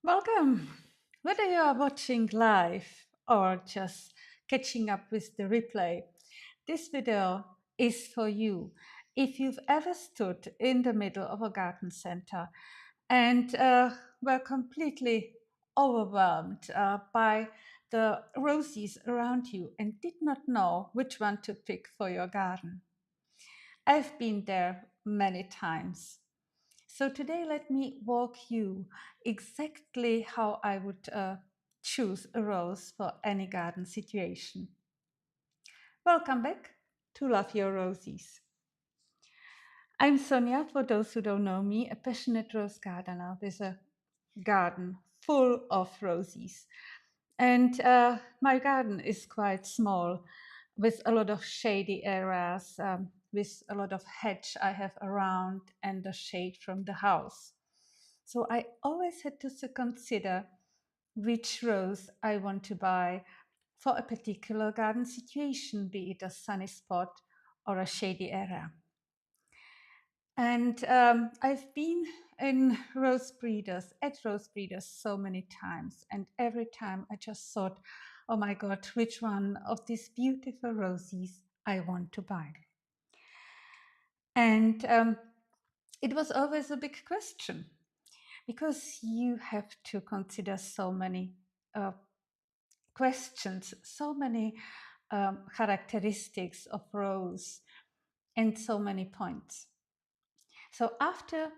Welcome! Whether you are watching live or just catching up with the replay, this video is for you. If you've ever stood in the middle of a garden center and were completely overwhelmed by the roses around you and did not know which one to pick for your garden. I've been there many times. So today, let me walk you exactly how I would choose a rose for any garden situation. Welcome back to Love Your Roses. I'm Sonia, for those who don't know me, a passionate rose gardener with a garden full of roses. And my garden is quite small with a lot of shady areas, with a lot of hedge I have around and the shade from the house. So I always had to consider which rose I want to buy for a particular garden situation, be it a sunny spot or a shady area. And I've been in at rose breeders so many times. And every time I just thought, oh my God, which one of these beautiful roses I want to buy. And it was always a big question because you have to consider so many questions, so many characteristics of rose and so many points. So after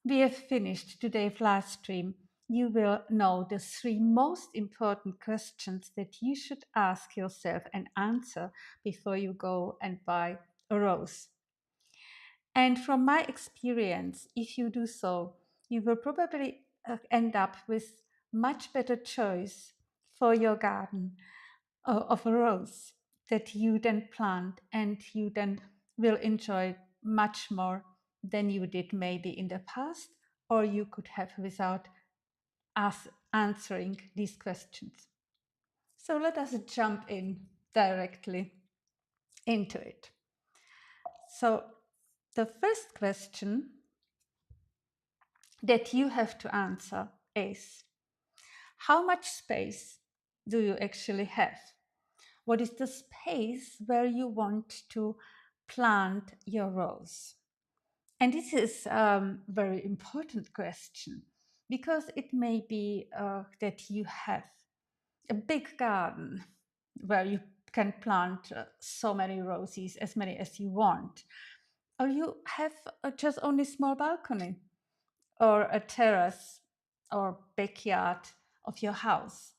we have finished today's live stream, you will know the three most important questions that you should ask yourself and answer before you go and buy a rose. And from my experience, if you do so, you will probably end up with much better choice for your garden of a rose that you then plant and you then will enjoy much more than you did maybe in the past or you could have without us answering these questions. So let us jump in directly into it. So the first question that you have to answer is, how much space do you actually have? What is the space where you want to plant your rose? And this is a very important question because it may be that you have a big garden where you can plant so many roses, as many as you want, or you have just only small balcony or a terrace or backyard of your house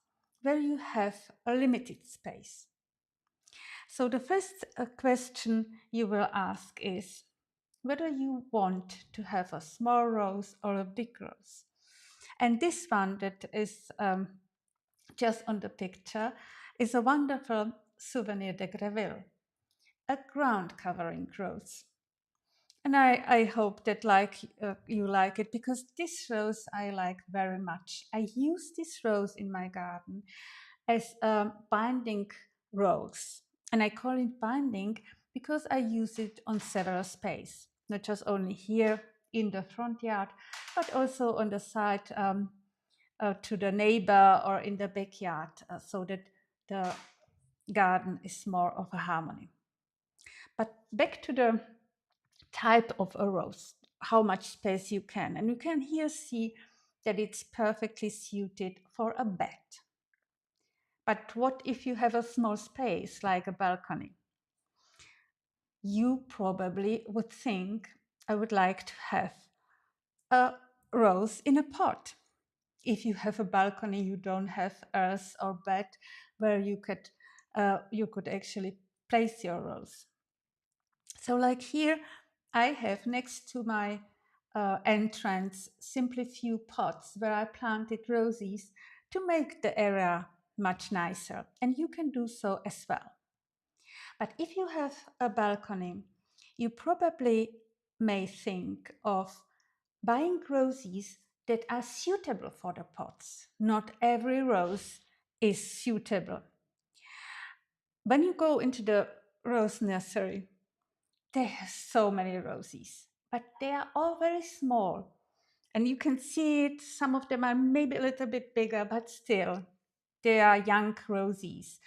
where you have a limited space. So the first question you will ask is whether you want to have a small rose or a big rose. And this one that is just on the picture is a wonderful Souvenir de Greville, a ground covering rose. And I hope that you like it because this rose I like very much. I use this rose in my garden as a binding rose. And I call it binding because I use it on several spaces, not just only here in the front yard, but also on the side to the neighbor or in the backyard so that the garden is more of a harmony. But back to the type of a rose, how much space you can. And you can here see that it's perfectly suited for a bed. But what if you have a small space like a balcony? You probably would think, I would like to have a rose in a pot. If you have a balcony, you don't have earth or bed where you could actually place your rose. So like here, I have next to my entrance simply few pots where I planted roses to make the area much nicer. And you can do so as well. But if you have a balcony, you probably may think of buying roses that are suitable for the pots. Not every rose is suitable. When you go into the rose nursery, there are so many roses, but they are all very small And you can see it, some of them are maybe a little bit bigger, but still, they are young roses.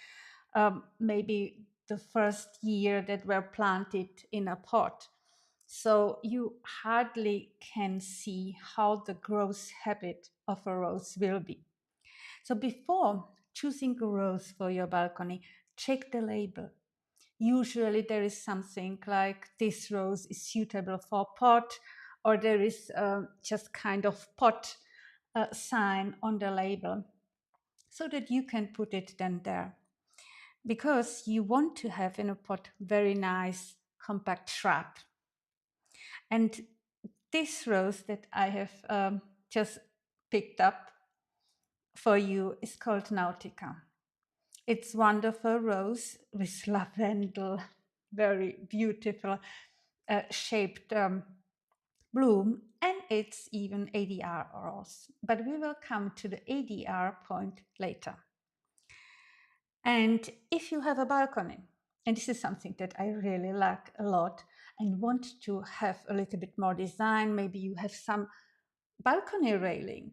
Maybe the first year that were planted in a pot. So you hardly can see how the growth habit of a rose will be. So before choosing a rose for your balcony, check the label. Usually there is something like this rose is suitable for pot, or there is just kind of pot sign on the label so that you can put it then there. Because you want to have in a pot very nice compact shrub. And this rose that I have just picked up for you is called Nautica. It's wonderful rose with lavender, very beautiful shaped bloom, and it's even ADR rose. But we will come to the ADR point later. And if you have a balcony, and this is something that I really like a lot and want to have a little bit more design, maybe you have some balcony railing,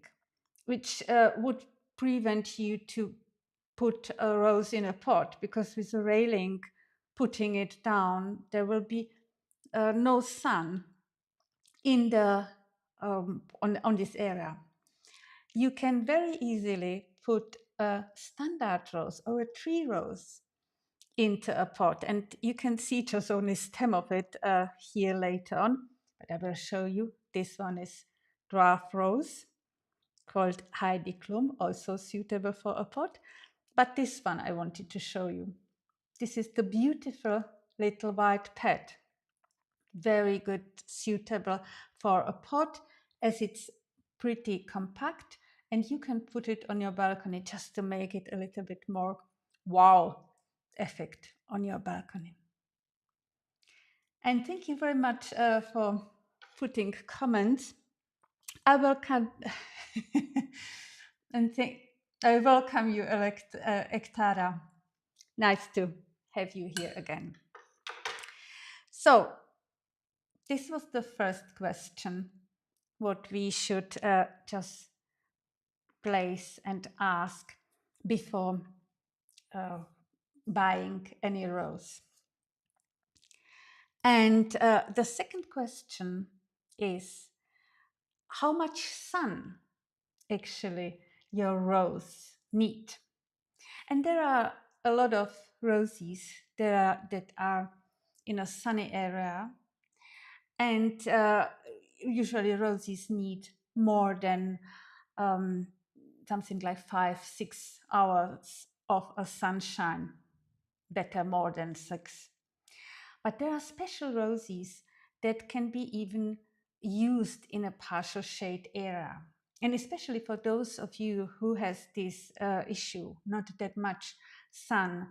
which would prevent you to put a rose in a pot, because with a railing, putting it down, there will be no sun in the on this area. You can very easily put a standard rose or a tree rose into a pot, and you can see just only stem of it here later on, but I will show you. This one is dwarf rose called Heidi Klum, also suitable for a pot. But this one I wanted to show you. This is the beautiful little white pet. Very good, suitable for a pot, as it's pretty compact, and you can put it on your balcony just to make it a little bit more wow effect on your balcony. And thank you very much for putting comments. I welcome and I welcome you, Ektara. Nice to have you here again. So this was the first question, what we should just place and ask before buying any rose. And the second question is, how much sun actually your rose need? And there are a lot of roses that are in a sunny area, and usually roses need more than something like 5-6 hours of a sunshine, better more than 6. But there are special roses that can be even used in a partial shade area. And especially for those of you who has this issue, not that much sun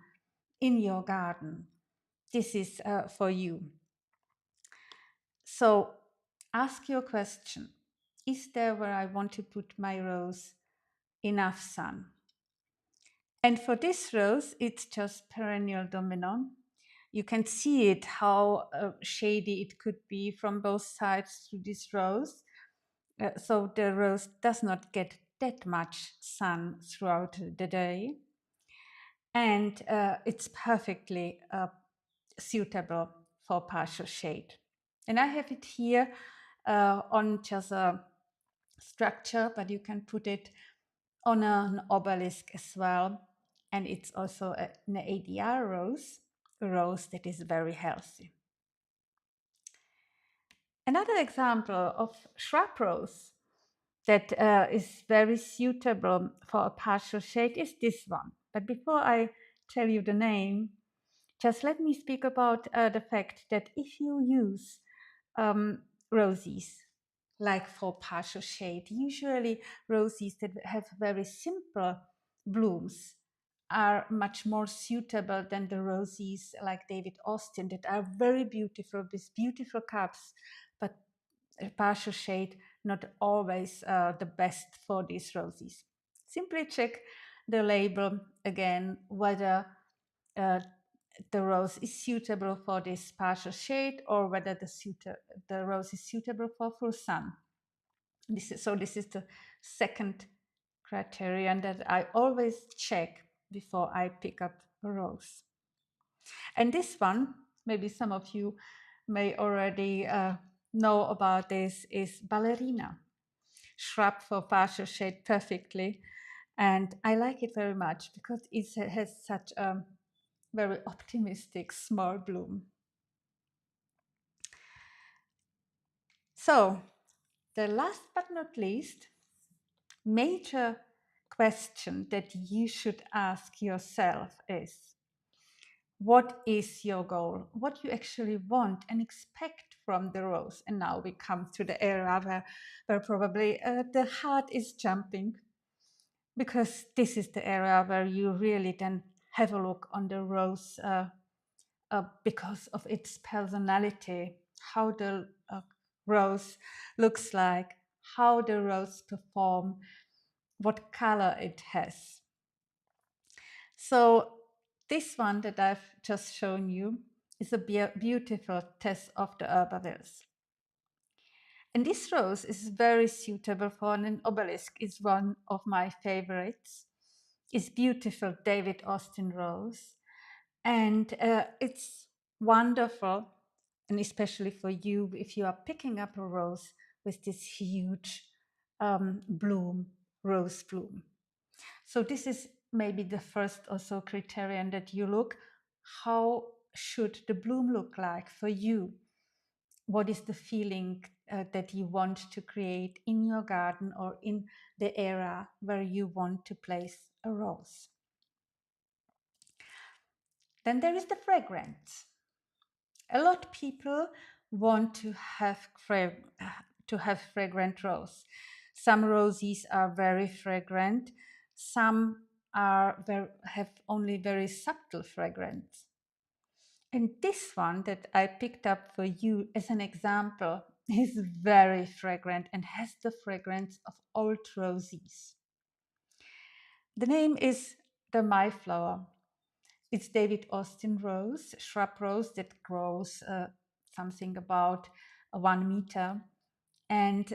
in your garden, this is for you. So ask your question, is there where I want to put my rose enough sun? And for this rose, it's just perennial domino. You can see it, how shady it could be from both sides to this rose. So the rose does not get that much sun throughout the day. And it's perfectly suitable for partial shade. And I have it here on just a structure, but you can put it on an obelisk as well. And it's also an ADR rose, a rose that is very healthy. Another example of shrub rose that is very suitable for a partial shade is this one. But before I tell you the name, just let me speak about the fact that if you use roses like for partial shade, usually roses that have very simple blooms are much more suitable than the roses like David Austin that are very beautiful with beautiful cups, but partial shade not always the best for these roses. Simply check the label again whether the rose is suitable for this partial shade or whether the rose is suitable for full sun. This is the second criterion that I always check before I pick up a rose. And this one, maybe some of you may already know about this, is ballerina, shrub for partial shade perfectly. And I like it very much because it has such a very optimistic small bloom. So, the last but not least, major question that you should ask yourself is, what is your goal? What you actually want and expect from the rose? And now we come to the area where probably the heart is jumping, because this is the area where you really then have a look on the rose because of its personality, how the rose looks like, how the rose perform, what color it has. So this one that I've just shown you is a beautiful test of the Herbavilles. And this rose is very suitable for an obelisk. It's one of my favorites. It's beautiful David Austin rose. And it's wonderful, and especially for you if you are picking up a rose with this huge bloom, rose bloom. So this is maybe the first also criterion that you look. How should the bloom look like for you? What is the feeling that you want to create in your garden or in the area where you want to place a rose? Then there is the fragrance. A lot of people want to have fragrant rose. Some roses are very fragrant. Some have only very subtle fragrance. And this one that I picked up for you as an example is very fragrant and has the fragrance of old roses. The name is the Mayflower. It's David Austin rose, shrub rose that grows something about 1 meter and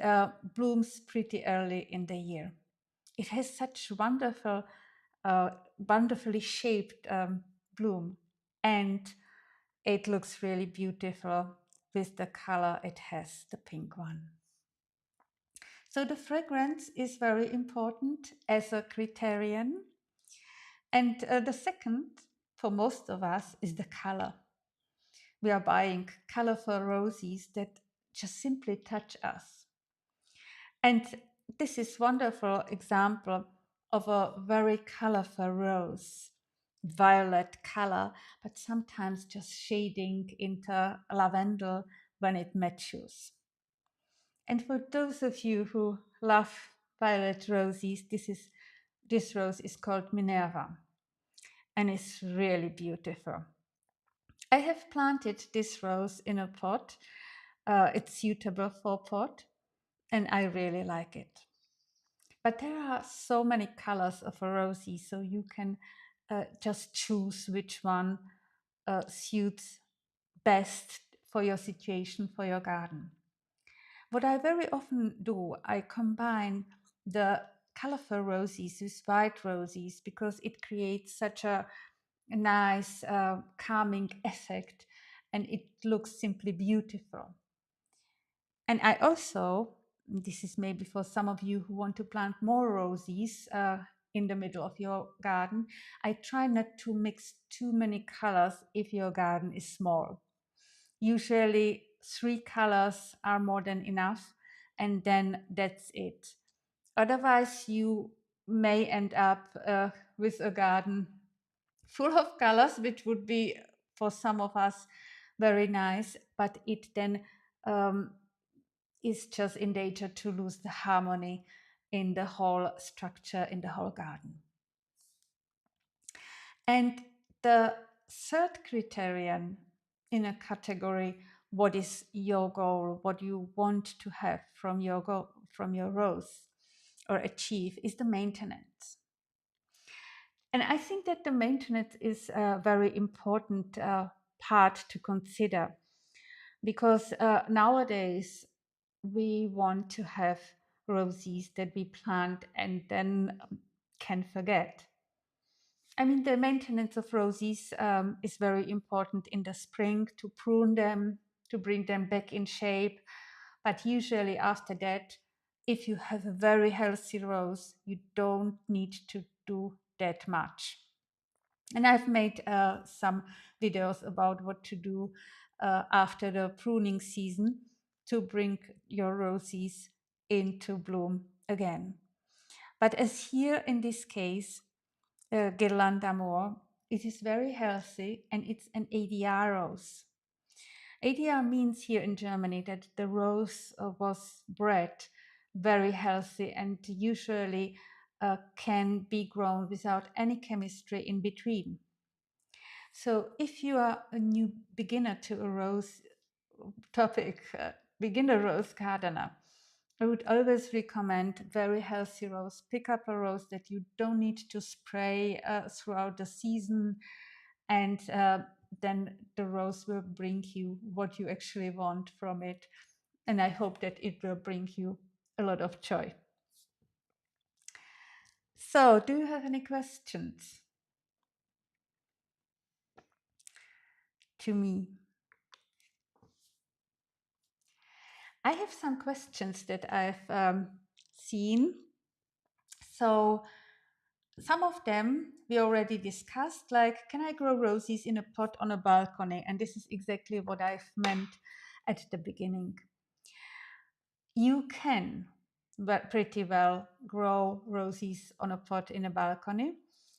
blooms pretty early in the year. It has such wonderfully shaped bloom, and it looks really beautiful with the color it has, the pink one. So the fragrance is very important as a criterion. And the second, for most of us, is the color. We are buying colorful roses that just simply touch us. And this is wonderful example of a very colorful rose, violet color, but sometimes just shading into lavender when it matures. And for those of you who love violet roses, this rose is called Minerva, and it's really beautiful. I have planted this rose in a pot. It's suitable for pot, and I really like it. But there are so many colors of a rosy, so you can just choose which one suits best for your situation, for your garden. What I very often do, I combine the colorful roses with white roses because it creates such a nice calming effect, and it looks simply beautiful. And I also, this is maybe for some of you who want to plant more roses in the middle of your garden, I try not to mix too many colors if your garden is small. Usually 3 colors are more than enough, and then that's it. Otherwise, you may end up with a garden full of colors, which would be for some of us very nice, but it then is just in danger to lose the harmony in the whole structure, in the whole garden. And the third criterion in a category, what is your goal, what you want to have from your rose or achieve, is the maintenance. And I think that the maintenance is a very important part to consider, because nowadays we want to have roses that we plant and then can forget. I mean, the maintenance of roses is very important in the spring to prune them, to bring them back in shape. But usually after that, if you have a very healthy rose, you don't need to do that much. And I've made some videos about what to do after the pruning season to bring your roses into bloom again. But as here in this case, Guirlande d'Amour, it is very healthy and it's an ADR rose. ADR means here in Germany that the rose was bred very healthy and usually can be grown without any chemistry in between. So if you are a new beginner to a rose topic, beginner rose gardener, I would always recommend very healthy rose. Pick up a rose that you don't need to spray throughout the season, and then the rose will bring you what you actually want from it. And I hope that it will bring you a lot of joy. So, do you have any questions to me? I have some questions that I've seen. So, some of them we already discussed, like, can I grow roses in a pot on a balcony? And this is exactly what I've meant at the beginning. You can but pretty well grow roses on a pot in a balcony,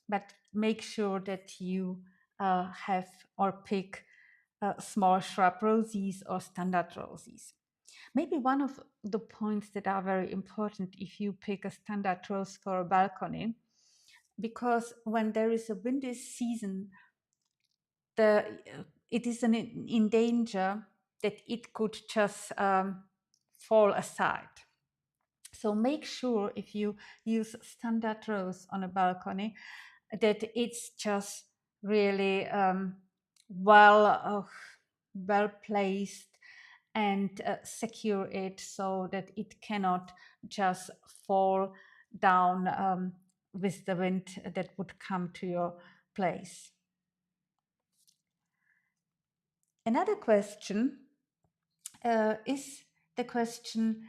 but make sure that you have or pick small shrub roses or standard roses. Maybe one of the points that are very important if you pick a standard rose for a balcony, because when there is a windy season, it is in danger that it could just fall aside. So make sure if you use standard rose on a balcony that it's just really well placed and secure it so that it cannot just fall down with the wind that would come to your place. Another question is the question,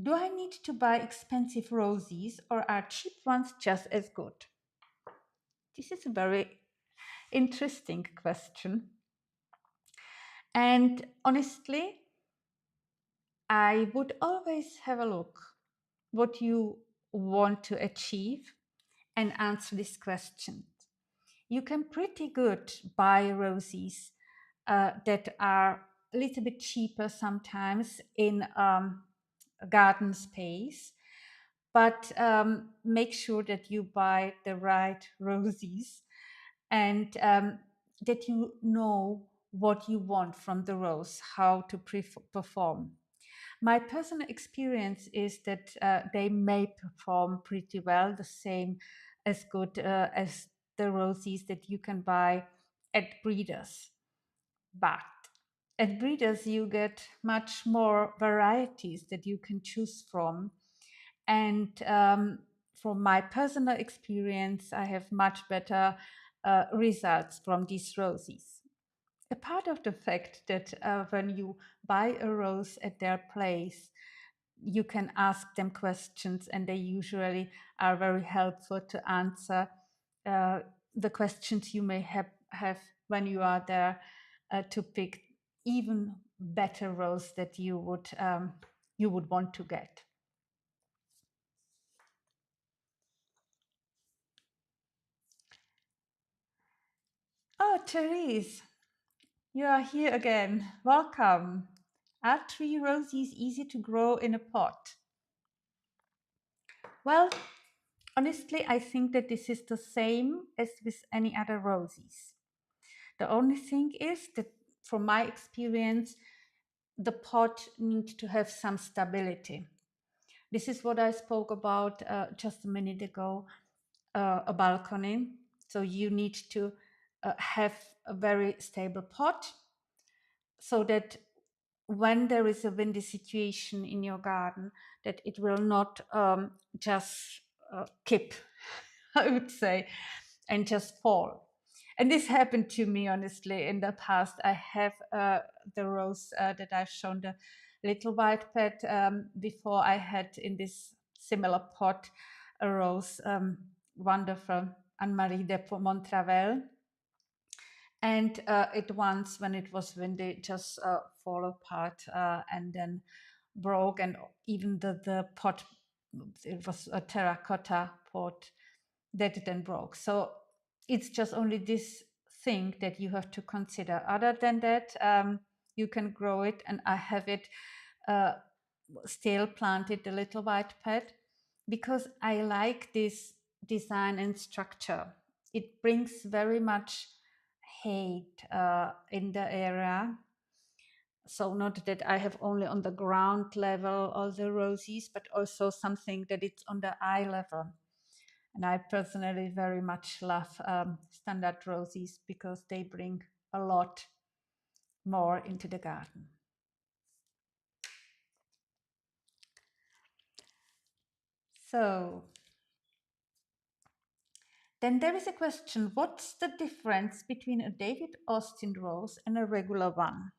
do I need to buy expensive roses or are cheap ones just as good? This is a very interesting question. And honestly, I would always have a look what you want to achieve and answer this question. You can pretty good buy roses that are a little bit cheaper sometimes in garden space, but make sure that you buy the right roses and that you know what you want from the rose, how to perform. My personal experience is that they may perform pretty well, the same as good as the roses that you can buy at breeders. But at breeders, you get much more varieties that you can choose from. And from my personal experience, I have much better results from these roses. A part of the fact that when you buy a rose at their place, you can ask them questions and they usually are very helpful to answer the questions you may have when you are there to pick even better rose that you would want to get. Oh, Therese, you are here again. Welcome. Are tree roses easy to grow in a pot? Well, honestly, I think that this is the same as with any other roses. The only thing is that, from my experience, the pot needs to have some stability. This is what I spoke about just a minute ago, a balcony. So you need to have a very stable pot so that when there is a windy situation in your garden, that it will not just kip, I would say, and just fall. And this happened to me, honestly, in the past. I have the rose that I've shown, the little white pet. Before I had in this similar pot a rose, wonderful Anne-Marie de Montravel. And it once, when it was windy, just fall apart and then broke. And even the pot, it was a terracotta pot, that it then broke. So it's just only this thing that you have to consider. Other than that, you can grow it, and I have it uh, still planted, the little white pet, because I like this design and structure. It brings very much hate in the area. So not that I have only on the ground level all the roses, but also something that it's on the eye level. And I personally very much love standard roses because they bring a lot more into the garden. So then there is a question, what's the difference between a David Austin rose and a regular one?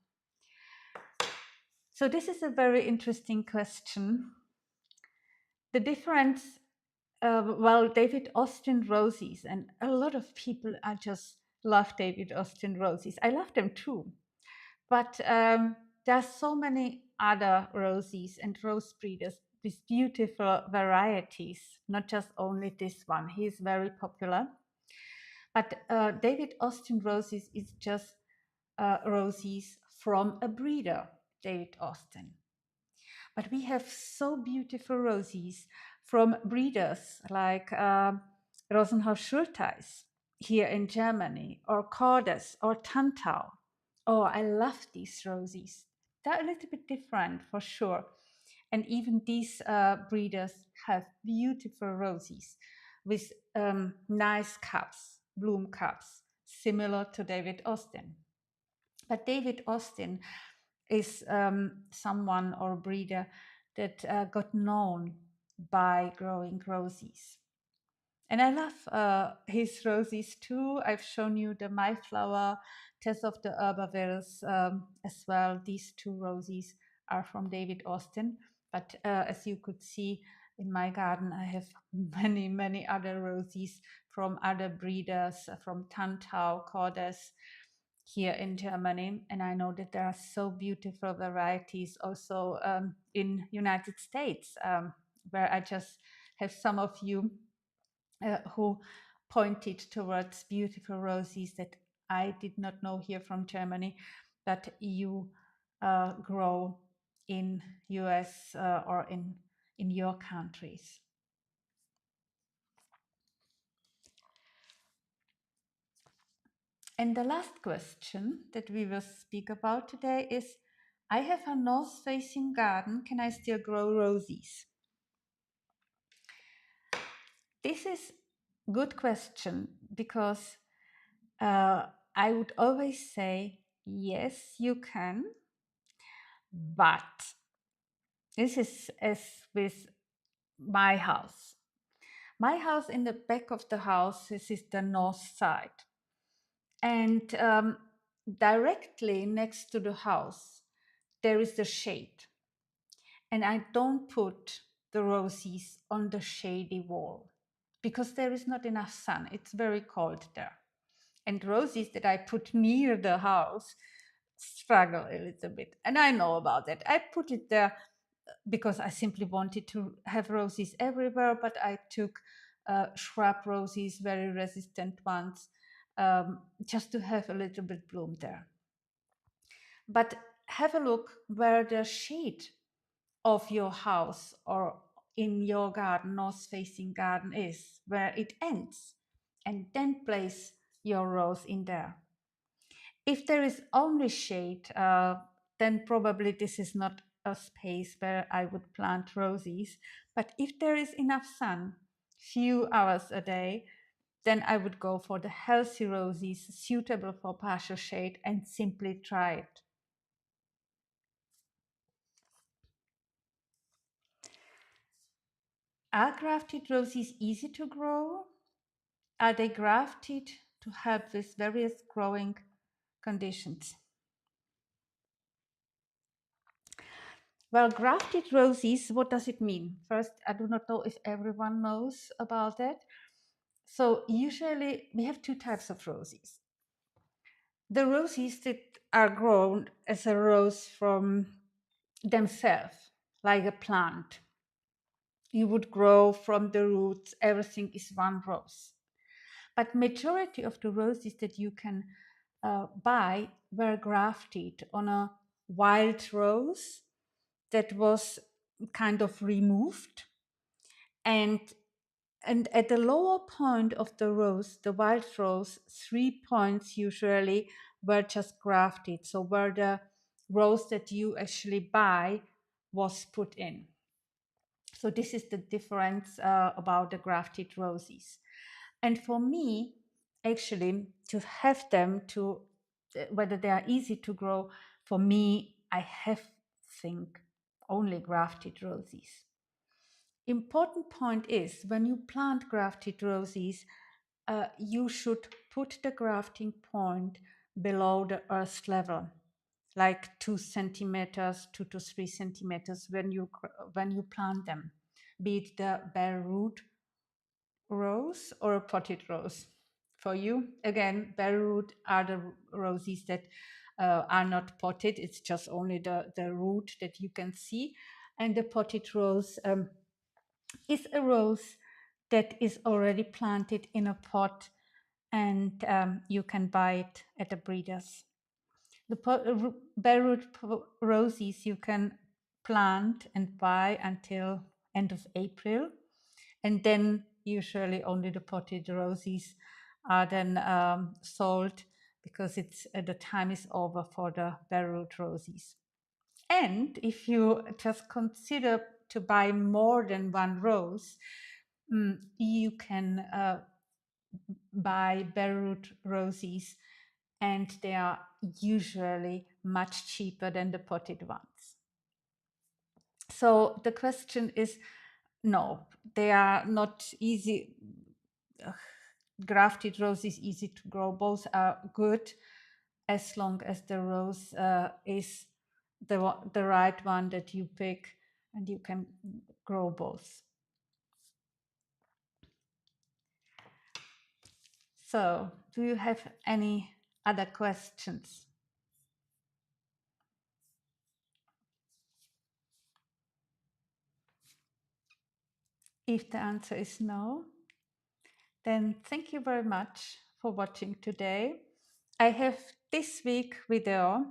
So this is a very interesting question. The difference, well, David Austin roses, and a lot of people I just love David Austin roses. I love them too. But there are so many other roses and rose breeders with beautiful varieties, not just only this one. He is very popular. But David Austin roses is just roses from a breeder, David Austin. But we have so beautiful roses from breeders like Rosenhaus Schultheiss here in Germany, or Cordes, or Tantau. Oh, I love these roses. They're a little bit different for sure. And even these breeders have beautiful roses with nice cups, bloom cups, similar to David Austin. But David Austin is someone or breeder that got known by growing roses. And I love his roses too. I've shown you the Mayflower, Tess of the Herbavilles as well. These two roses are from David Austin. But as you could see in my garden, I have many, many other roses from other breeders, from Tantau, Cordes, here in Germany. And I know that there are so beautiful varieties also in United States, where I just have some of you who pointed towards beautiful roses that I did not know here from Germany, but you grow in US or in your countries. And the last question that we will speak about today is, I have a north-facing garden, can I still grow roses? This is a good question because I would always say, yes, you can, but this is as with my house. My house, in the back of the house, this is the north side. And directly next to the house, there is the shade. And I don't put the roses on the shady wall because there is not enough sun. It's very cold there. And roses that I put near the house struggle a little bit. And I know about that. I put it there because I simply wanted to have roses everywhere, but I took shrub roses, very resistant ones, just to have a little bit bloom there. But have a look where the shade of your house or in your garden, north-facing garden is, where it ends, and then place your rose in there. If there is only shade, then probably this is not a space where I would plant roses. But if there is enough sun, few hours a day, then I would go for the healthy roses suitable for partial shade and simply try it. Are grafted roses easy to grow? Are they grafted to help with various growing conditions? Well, grafted roses, what does it mean? First, I do not know if everyone knows about that. So usually we have two types of roses. The roses that are grown as a rose from themselves, like a plant. You would grow from the roots, everything is one rose. But majority of the roses that you can buy were grafted on a wild rose that was kind of removed, and at the lower point of the rose, the wild rose, 3 points usually were just grafted, so where the rose that you actually buy was put in. So this is the difference about the grafted roses. And for me, actually, to have them, to whether they are easy to grow, for me, I have think only grafted roses. Important point is when you plant grafted roses, you should put the grafting point below the earth level, like 2 centimeters, 2 to 3 centimeters when you plant them, be it the bare root rose or a potted rose. For you, again, bare root are the roses that are not potted. It's just only the root that you can see. And the potted rose is a rose that is already planted in a pot, and you can buy it at the breeders. The bare root roses you can plant and buy until end of April, and then usually only the potted roses are then sold, because it's the time is over for the bare root roses. And if you just consider to buy more than one rose, you can buy bare root roses, and they are usually much cheaper than the potted ones. So the question is, no, they are not easy. Grafted rose is easy to grow. Both are good as long as the rose is the right one that you pick, and you can grow both. So, do you have any other questions? If the answer is no, then thank you very much for watching today. I have this week video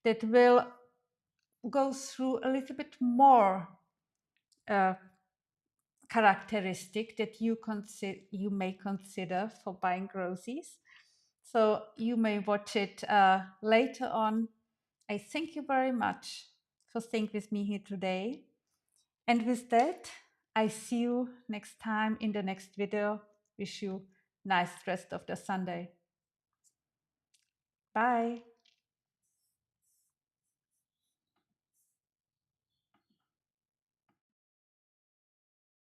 that will go through a little bit more characteristic that you may consider for buying roses. So you may watch it later on. I thank you very much for staying with me here today. And with that, I see you next time in the next video. Wish you nice rest of the Sunday. Bye.